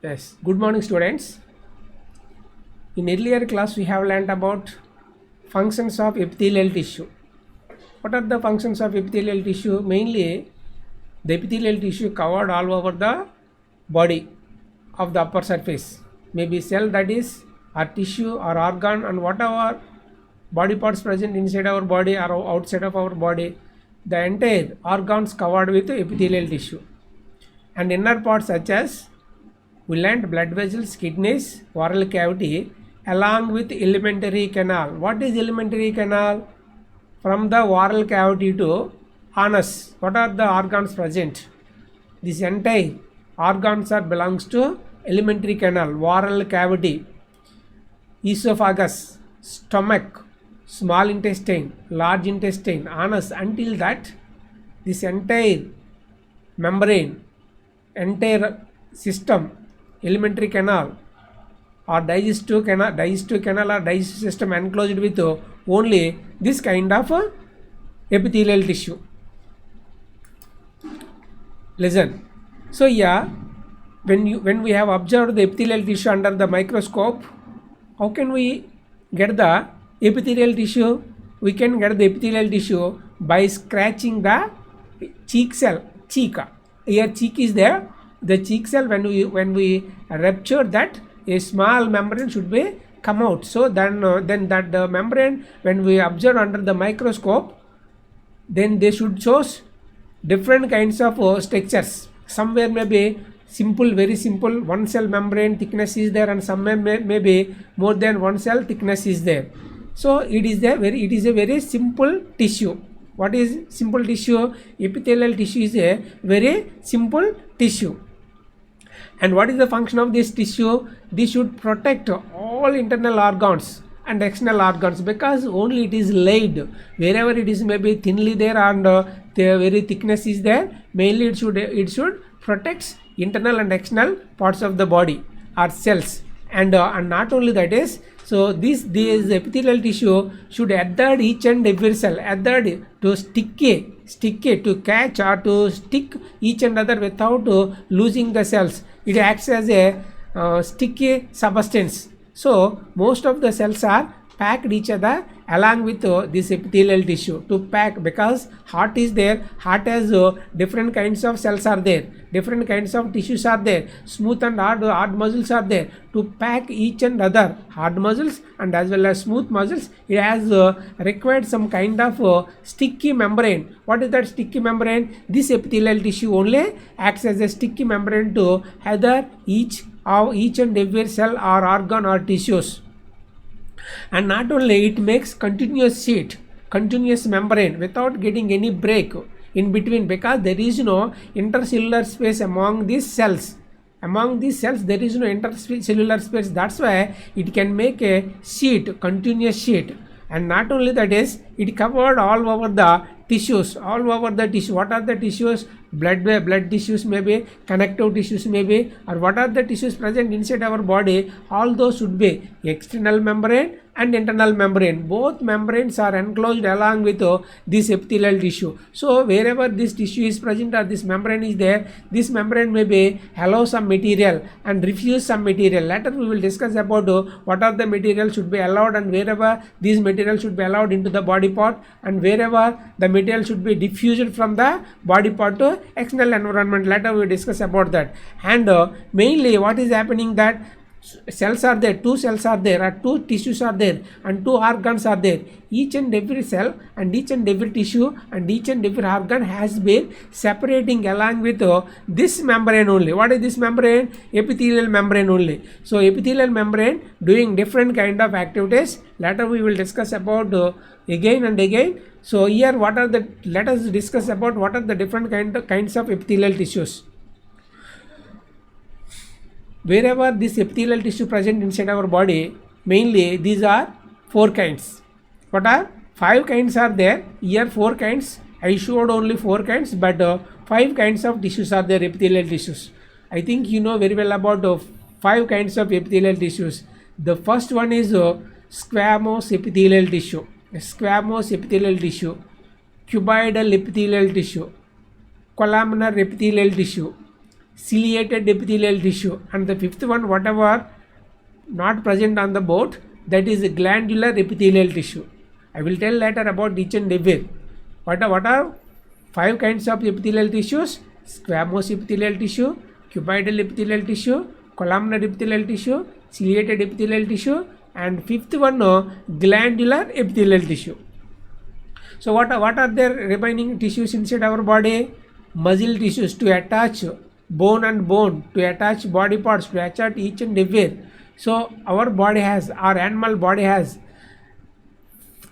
Yes, good morning students. In earlier class we have learnt about functions of epithelial tissue. What are the functions of epithelial tissue? Mainly the epithelial tissue covered all over the body of the upper surface. Maybe cell, that is, or tissue or organ, and whatever body parts present inside our body or outside of our body, the entire organs covered with epithelial tissue. And inner parts such as we learned blood vessels, kidneys, oral cavity along with alimentary canal. What is alimentary canal? From the oral cavity to anus, what are the organs present? This entire organs are belongs to alimentary canal, oral cavity, esophagus, stomach, small intestine, large intestine, anus. Until that, this entire membrane, entire system, alimentary canal or digestive canal or digestive system enclosed with only this kind of epithelial tissue. Listen. So yeah, when we have observed the epithelial tissue under the microscope, how can we get the epithelial tissue? We can get the epithelial tissue by scratching the cheek cell. Cheek. Here cheek is there. The cheek cell, when we rupture that, a small membrane should be come out. So then that the membrane, when we observe under the microscope, then they should show different kinds of structures. Somewhere may be simple, very simple, one cell membrane thickness is there, and somewhere may be more than one cell thickness is there. So it is a very simple tissue. What is simple tissue? Epithelial tissue is a very simple tissue. And what is the function of this tissue? This should protect all internal organs and external organs, because only it is laid wherever it is maybe thinly there and the very thickness is there. Mainly it should protect internal and external parts of the body or cells, and not only that is, so this epithelial tissue should adhere each and every cell, adhere to stick to catch or to stick each and other without losing the cells. It acts as a sticky substance. So most of the cells are packed each other along with this epithelial tissue to pack, because heart is there. Heart has different kinds of cells are there, different kinds of tissues are there, smooth and hard muscles are there. To pack each and other hard muscles and as well as smooth muscles, it has required some kind of sticky membrane. What is that sticky membrane? This epithelial tissue only acts as a sticky membrane to adhere each and every cell or organ or tissues. And not only it makes continuous sheet, continuous membrane without getting any break in between, because there is no intercellular space among these cells. Among these cells there is no intercellular space. That's why it can make a sheet, continuous sheet. And not only that is, it covered all over the tissues, all over the tissue. What are the tissues? Blood tissues maybe, connective tissues maybe, or what are the tissues present inside our body? All those should be external membrane and internal membrane. Both membranes are enclosed along with this epithelial tissue. So wherever this tissue is present or this membrane is there, this membrane may be allow some material and refuse some material. Later we will discuss about what are the material should be allowed, and wherever these material should be allowed into the body part, and wherever the material should be diffused from the body part to external environment. Later we will discuss about that. And mainly what is happening, that cells are there, two cells are there, or two tissues are there, and two organs are there. Each and every cell and each and every tissue and each and every organ has been separating along with this membrane only. What is this membrane? Epithelial membrane only. So epithelial membrane doing different kind of activities. Later we will discuss about again and again. So here let us discuss about what are the different kinds of epithelial tissues. Wherever this epithelial tissue present inside our body, mainly these are 4 kinds. What are 5 kinds are there? Here 4 kinds. I showed only 4 kinds, but 5 kinds of tissues are there, epithelial tissues. I think you know very well about 5 kinds of epithelial tissues. The first one is squamous epithelial tissue, cuboidal epithelial tissue, columnar epithelial tissue, ciliated epithelial tissue, and the fifth one, whatever not present on the board, that is glandular epithelial tissue. I will tell later about each and every. What are 5 kinds of epithelial tissues? Squamous epithelial tissue, cuboidal epithelial tissue, columnar epithelial tissue, ciliated epithelial tissue, and fifth one, glandular epithelial tissue. So what are their remaining tissues inside our body? Muscle tissues to attach bone and bone, to attach body parts, to attach each and every. So our body has, our animal body has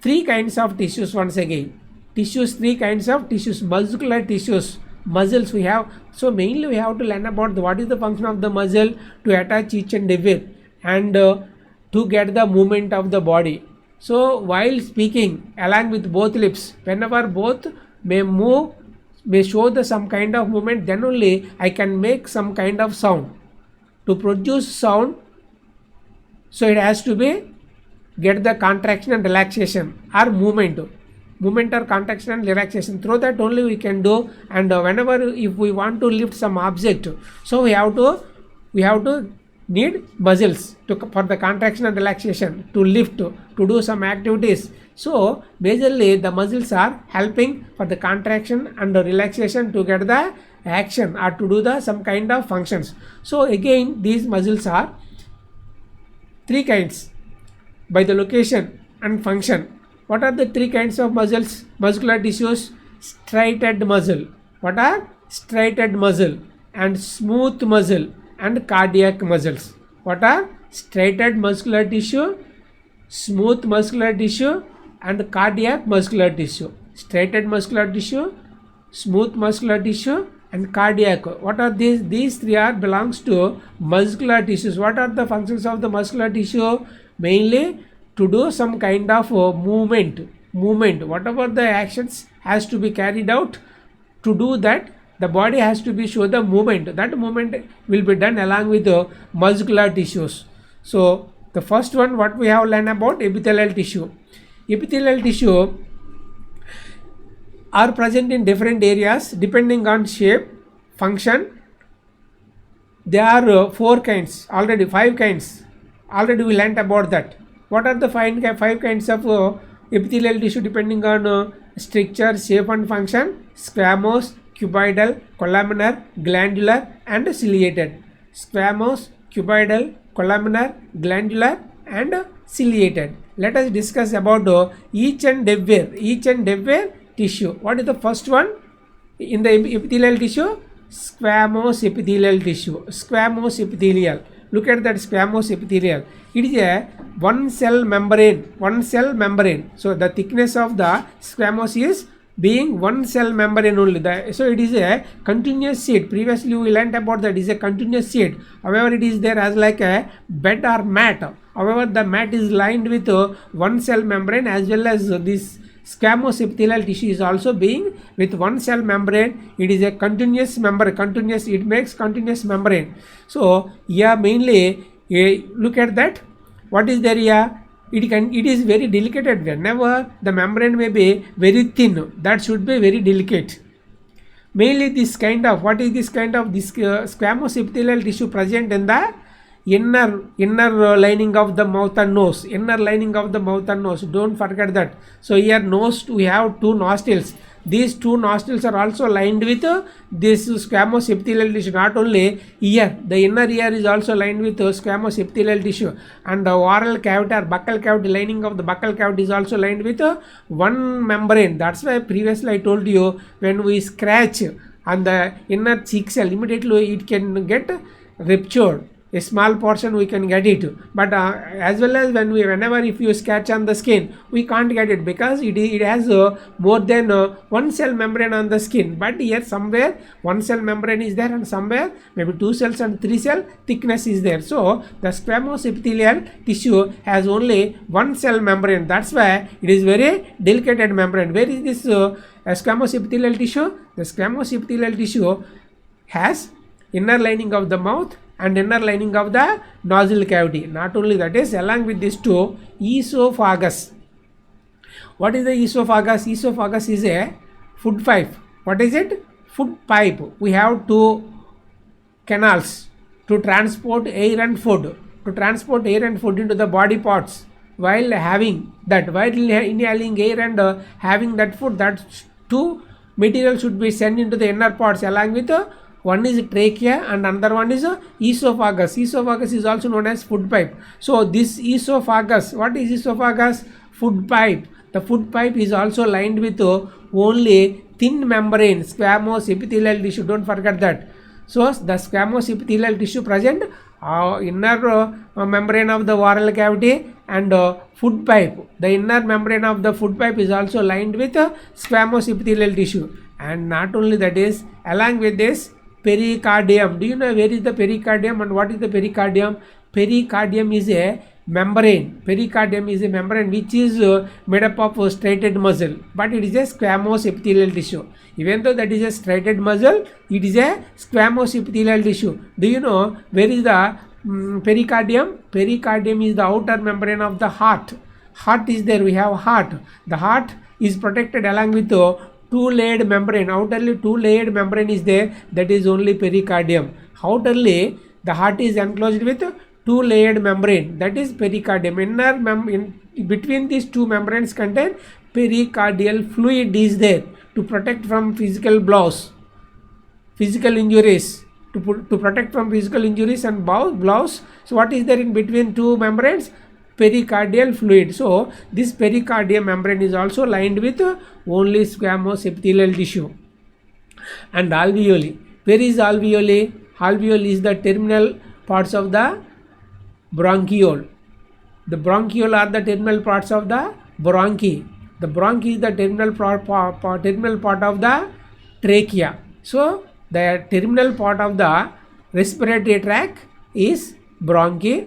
3 kinds of tissues. Once again, tissues, 3 kinds of tissues. Muscular tissues, muscles we have. So mainly we have to learn about what is the function of the muscle to attach each and every, and to get the movement of the body. So while speaking along with both lips, whenever both may move, may show the some kind of movement, then only I can make some kind of sound. To produce sound, so it has to be get the contraction and relaxation, or movement or contraction and relaxation. Through that only we can do. And whenever if we want to lift some object, so we have to need muscles for the contraction and relaxation, to lift, to do some activities. So majorly the muscles are helping for the contraction and the relaxation to get the action, or to do the some kind of functions. So again, these muscles are 3 kinds by the location and function. What are the 3 kinds of muscles? Muscular tissues: striated muscle. What are striated muscle? And smooth muscle and cardiac muscles. What are striated muscular tissue, smooth muscular tissue, and cardiac muscular tissue? Striated muscular tissue, smooth muscular tissue, and cardiac. What are these? These 3 are belongs to muscular tissues. What are the functions of the muscular tissue? Mainly to do some kind of movement. Whatever the actions has to be carried out, to do that the body has to be show the movement. That movement will be done along with the muscular tissues. So the first one, what we have learned about epithelial tissue. Epithelial tissue are present in different areas depending on shape, function. There are 4 kinds, already 5 kinds. Already we learnt about that. What are the 5 kinds of epithelial tissue depending on structure, shape and function? Squamous, cuboidal, columnar, glandular, and ciliated. Squamous, cuboidal, columnar, glandular, and ciliated. Let us discuss about each and every tissue. What is the first one in the epithelial tissue? Squamous epithelial tissue. Squamous epithelial. Look at that squamous epithelial. It is a one cell membrane. So the thickness of the squamous is being one cell membrane only. So it is a continuous sheet. Previously we learnt about that. It is a continuous sheet. However, it is there as like a bed or mat. However, the mat is lined with one cell membrane, as well as this squamous epithelial tissue is also being with one cell membrane. It is a continuous membrane. It makes continuous membrane. So yeah, mainly look at that. What is there here? It is very delicate. Whenever the membrane may be very thin, that should be very delicate. Mainly this kind of, what is this kind of, this squamous epithelial tissue present in the inner lining of the mouth and nose. Don't forget that. So here nose, we have 2 nostrils. These 2 nostrils are also lined with this squamous epithelial tissue. Not only ear, the inner ear is also lined with squamous epithelial tissue, and the oral cavity or buccal cavity, lining of the buccal cavity is also lined with one membrane. That's why previously I told you, when we scratch on the inner cheek cell, immediately it can get ruptured. A small portion we can get it, but as well as whenever if you scratch on the skin, we can't get it, because it has more than one cell membrane on the skin. But here somewhere one cell membrane is there, and somewhere maybe 2 cells and 3 cell thickness is there. So the squamous epithelial tissue has only one cell membrane. That's why it is very delicate membrane. Where is this squamous epithelial tissue? The squamous epithelial tissue has inner lining of the mouth and inner lining of the nostril cavity. Not only that, is along with these 2, esophagus. What is the esophagus? Esophagus is a food pipe. What is it? Food pipe. We have 2 canals to transport air and food, into the body parts. While inhaling air and having that food, that two material should be sent into the inner parts along with one is trachea and another one is esophagus. Esophagus is also known as food pipe. So this esophagus, what is esophagus? Food pipe. The food pipe is also lined with only thin membrane, squamous epithelial tissue. Don't forget that. So the squamous epithelial tissue present inner membrane of the oral cavity and food pipe. The inner membrane of the food pipe is also lined with squamous epithelial tissue. And not only that is, along with this, pericardium. Do you know where is the pericardium and what is the pericardium? Pericardium is a membrane. Pericardium is a membrane which is made up of striated muscle, but it is a squamous epithelial tissue. Even though that is a striated muscle, it is a squamous epithelial tissue. Do you know where is the pericardium? Pericardium is the outer membrane of the heart. Heart is there. We have heart. The heart is protected along with two-layered membrane. Outerly two-layered membrane is there. That is only pericardium. Outerly the heart is enclosed with two-layered membrane, that is pericardium. Between these two membranes contain pericardial fluid is there to protect from physical injuries, to protect from physical injuries and blows. So what is there in between two membranes? Pericardial fluid. So this pericardium membrane is also lined with only squamous epithelial tissue. And alveoli. Where is alveoli? Alveoli is the terminal parts of the bronchiole. The bronchiole are the terminal parts of the bronchi. The bronchi is the terminal part of the trachea. So the terminal part of the respiratory tract is alveole.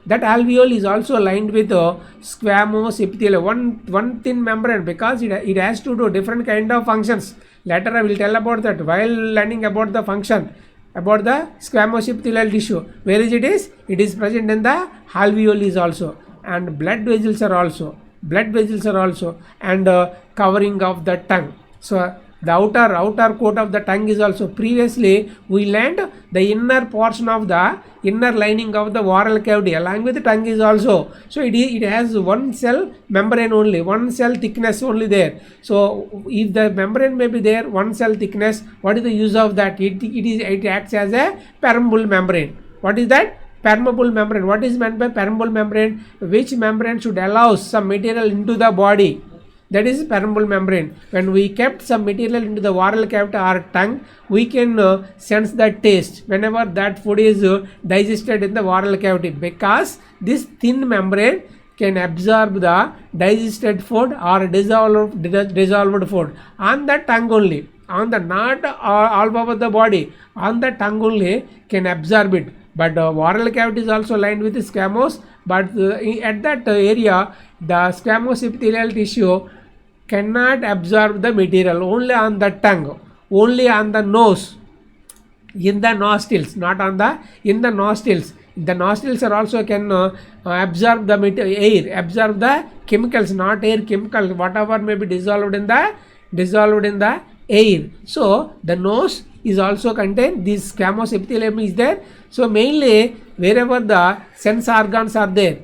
That alveole is also lined with squamous epithelium, one thin membrane, because it has to do different kind of functions. Later I will tell about that while learning about the function about the squamous epithelial tissue. Where is it is? It is present in the alveoli also, and blood vessels are also, and covering of the tongue. So the outer coat of the tongue is also. Previously we learned the inner portion of the inner lining of the oral cavity along with the tongue is also. So it has one cell membrane only, one cell thickness only there. So if the membrane may be there, one cell thickness, what is the use of that? It acts as a permeable membrane. What is that? Permeable membrane. What is meant by permeable membrane? Which membrane should allow some material into the body? That is permeable membrane. When we kept some material into the oral cavity or tongue, we can sense the taste whenever that food is digested in the oral cavity, because this thin membrane can absorb the digested food or dissolved food on the tongue only, on the not all over the body, on the tongue only can absorb it. But oral cavity is also lined with squamous, but at that area the squamous epithelial tissue cannot absorb the material, only on the tongue, only on the nose, in the nostrils, not on the in the nostrils. The nostrils are also can absorb the air, absorb the chemicals, not air, chemical, whatever may be dissolved in the air. So the nose is also contain this squamous epithelium is there. So mainly wherever the sense organs are there,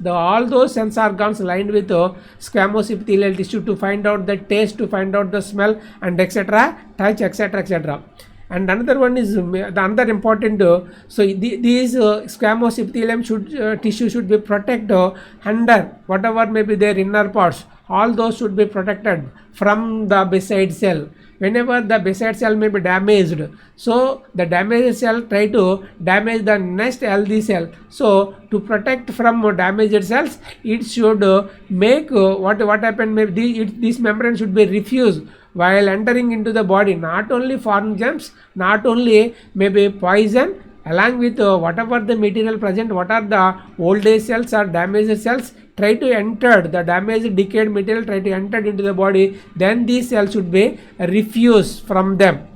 all those sense organs lined with squamous epithelial tissue to find out the taste, to find out the smell, and etc., touch, etc. And another one is the another important. So these squamous epithelium tissue should be protected under whatever may be their inner parts. All those should be protected from the basal cell. Whenever the basal cell may be damaged, so the damaged cell try to damage the next healthy cell. So to protect from damaged cells, it should make what happened. Maybe this membrane should be refused while entering into the body. Not only foreign germs, not only maybe poison, along with whatever the material present, what are the old age cells or damaged cells, try to enter the damaged decayed material, try to enter into the body, then these cells should be refused from them.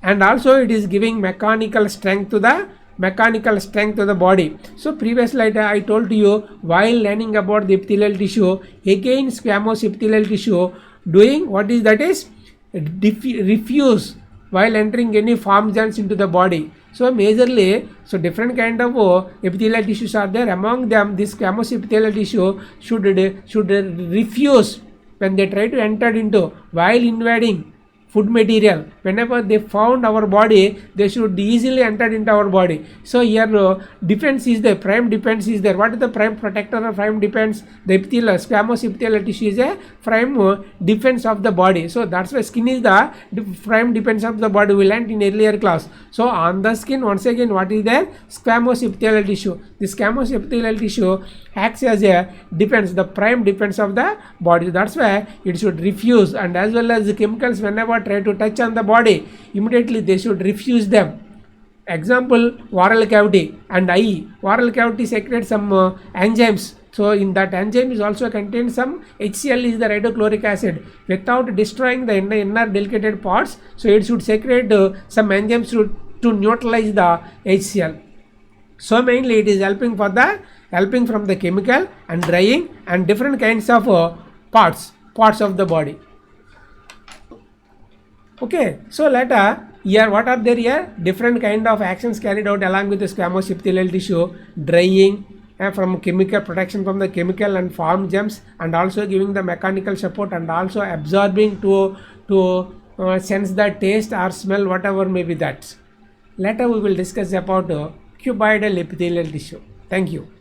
And also it is giving mechanical strength to the body. So previously I told you while learning about the epithelial tissue, again squamous epithelial tissue doing what is that is refuse while entering any farm germs into the body. So majorly, so different kind of epithelial tissues are there. Among them, this squamous epithelial tissue should refuse when they try to enter into while invading food material. Whenever they found our body, they should easily enter into our body. So here defense is there, prime defense is there. What is the prime protector or prime defense? The epithelial, squamous epithelial tissue is a prime defense of the body. So that's why skin is the prime defense of the body. We learned in earlier class. So on the skin, once again, what is there? Squamous epithelial tissue. This squamous epithelial tissue acts as a defense, the prime defense of the body. That's why it should refuse, and as well as the chemicals whenever try to touch on the body, immediately they should refuse them. Example, oral cavity and eye. Oral cavity secretes some enzymes. So in that enzyme is also contains some HCl, is the hydrochloric acid. Without destroying the inner delicate parts, so it should secrete some enzymes to neutralize the HCl. So mainly it is helping from the chemical and drying and different kinds of parts of the body. Okay, so later here what are there here? Different kind of actions carried out along with the squamous epithelial tissue: drying from chemical protection from the chemical and farm germs, and also giving the mechanical support, and also absorbing to sense the taste or smell, whatever may be that. Later we will discuss about cuboidal epithelial tissue. Thank you.